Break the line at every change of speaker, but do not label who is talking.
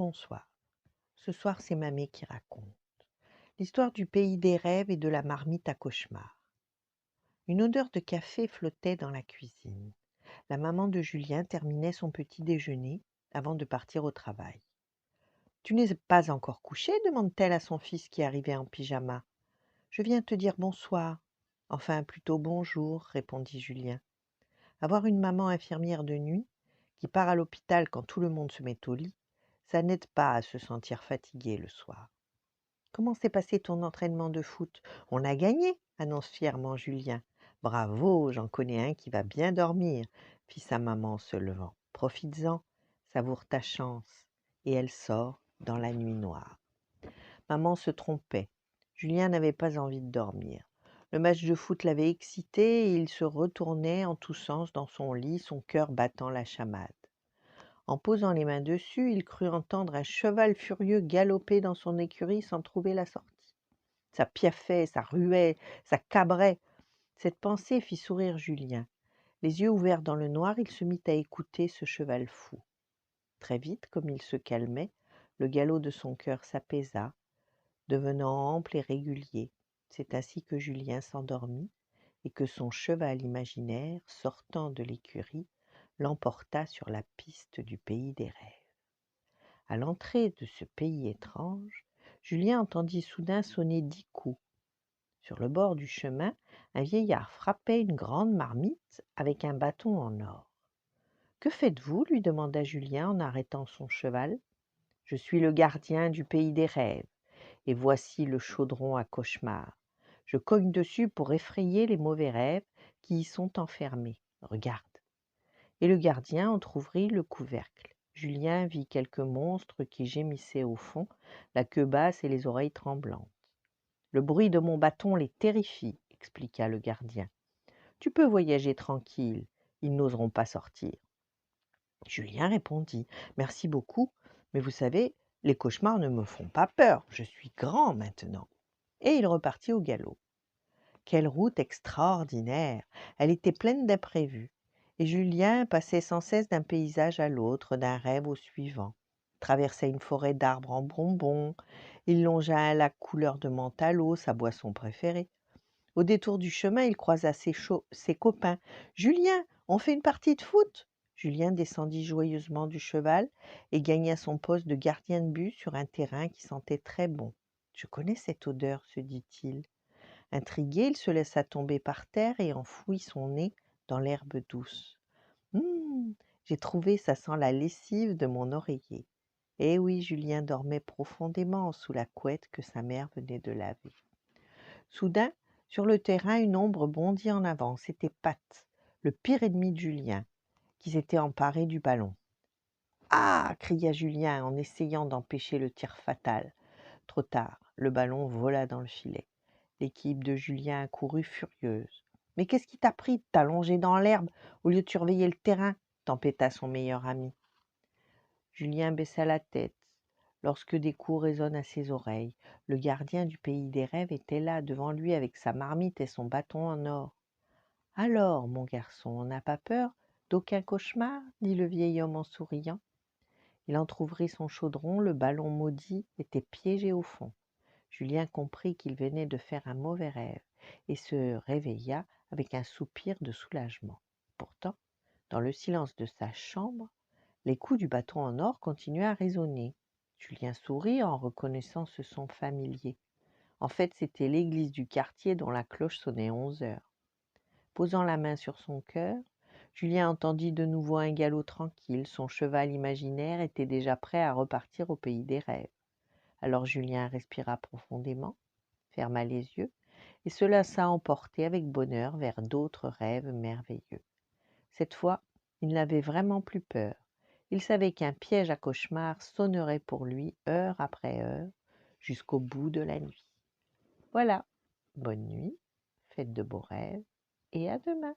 Bonsoir. Ce soir, c'est Mamé qui raconte. L'histoire du pays des rêves et de la marmite à cauchemar. Une odeur de café flottait dans la cuisine. La maman de Julien terminait son petit déjeuner avant de partir au travail. Tu n'es pas encore couché demande-t-elle à son fils qui arrivait en pyjama. Je viens te dire bonsoir. Enfin, plutôt bonjour, répondit Julien. Avoir une maman infirmière de nuit, qui part à l'hôpital quand tout le monde se met au lit, ça n'aide pas à se sentir fatigué le soir. Comment s'est passé ton entraînement de foot? On a gagné, annonce fièrement Julien. Bravo, j'en connais un qui va bien dormir, fit sa maman en se levant. Profites-en, savoure ta chance. Et elle sort dans la nuit noire. Maman se trompait. Julien n'avait pas envie de dormir. Le match de foot l'avait excité et il se retournait en tous sens dans son lit, son cœur battant la chamade. En posant les mains dessus, il crut entendre un cheval furieux galoper dans son écurie sans trouver la sortie. Ça piaffait, ça ruait, ça cabrait. Cette pensée fit sourire Julien. Les yeux ouverts dans le noir, il se mit à écouter ce cheval fou. Très vite, comme il se calmait, le galop de son cœur s'apaisa, devenant ample et régulier. C'est ainsi que Julien s'endormit et que son cheval imaginaire, sortant de l'écurie, l'emporta sur la piste du pays des rêves. À l'entrée de ce pays étrange, Julien entendit soudain sonner 10 coups. Sur le bord du chemin, un vieillard frappait une grande marmite avec un bâton en or. « Que faites-vous » lui demanda Julien en arrêtant son cheval. « Je suis le gardien du pays des rêves, et voici le chaudron à cauchemar. Je cogne dessus pour effrayer les mauvais rêves qui y sont enfermés. Regarde. » Et le gardien entr'ouvrit le couvercle. Julien vit quelques monstres qui gémissaient au fond, la queue basse et les oreilles tremblantes. « Le bruit de mon bâton les terrifie, » expliqua le gardien. « Tu peux voyager tranquille, ils n'oseront pas sortir. » Julien répondit : « Merci beaucoup, mais vous savez, les cauchemars ne me font pas peur, je suis grand maintenant. » Et il repartit au galop. Quelle route extraordinaire! Elle était pleine d'imprévus. Et Julien passait sans cesse d'un paysage à l'autre, d'un rêve au suivant. Traversait une forêt d'arbres en bonbons, il longea un lac couleur de menthe à l'eau, sa boisson préférée. Au détour du chemin, il croisa ses copains. « Julien, on fait une partie de foot ?» Julien descendit joyeusement du cheval et gagna son poste de gardien de but sur un terrain qui sentait très bon. « Je connais cette odeur, » se dit-il. Intrigué, il se laissa tomber par terre et enfouit son nez dans l'herbe douce. « J'ai trouvé, ça sent la lessive de mon oreiller. » Eh oui, Julien dormait profondément sous la couette que sa mère venait de laver. Soudain, sur le terrain, une ombre bondit en avant. C'était Pat, le pire ennemi de Julien, qui s'était emparé du ballon. « Ah !» cria Julien en essayant d'empêcher le tir fatal. Trop tard, le ballon vola dans le filet. L'équipe de Julien accourut furieuse. « Mais qu'est-ce qui t'a pris de t'allonger dans l'herbe au lieu de surveiller le terrain ?» tempêta son meilleur ami. Julien baissa la tête lorsque des coups résonnent à ses oreilles. Le gardien du pays des rêves était là, devant lui, avec sa marmite et son bâton en or. « Alors, mon garçon, on n'a pas peur d'aucun cauchemar ?» dit le vieil homme en souriant. Il entr'ouvrit son chaudron, le ballon maudit était piégé au fond. Julien comprit qu'il venait de faire un mauvais rêve et se réveilla avec un soupir de soulagement. Pourtant, dans le silence de sa chambre, les coups du bâton en or continuaient à résonner. Julien sourit en reconnaissant ce son familier. En fait, c'était l'église du quartier dont la cloche sonnait 11 heures. Posant la main sur son cœur, Julien entendit de nouveau un galop tranquille. Son cheval imaginaire était déjà prêt à repartir au pays des rêves. Alors Julien respira profondément, ferma les yeux et se laissa emporter avec bonheur vers d'autres rêves merveilleux. Cette fois, il n'avait vraiment plus peur. Il savait qu'un piège à cauchemar sonnerait pour lui heure après heure jusqu'au bout de la nuit. Voilà, bonne nuit, faites de beaux rêves et à demain.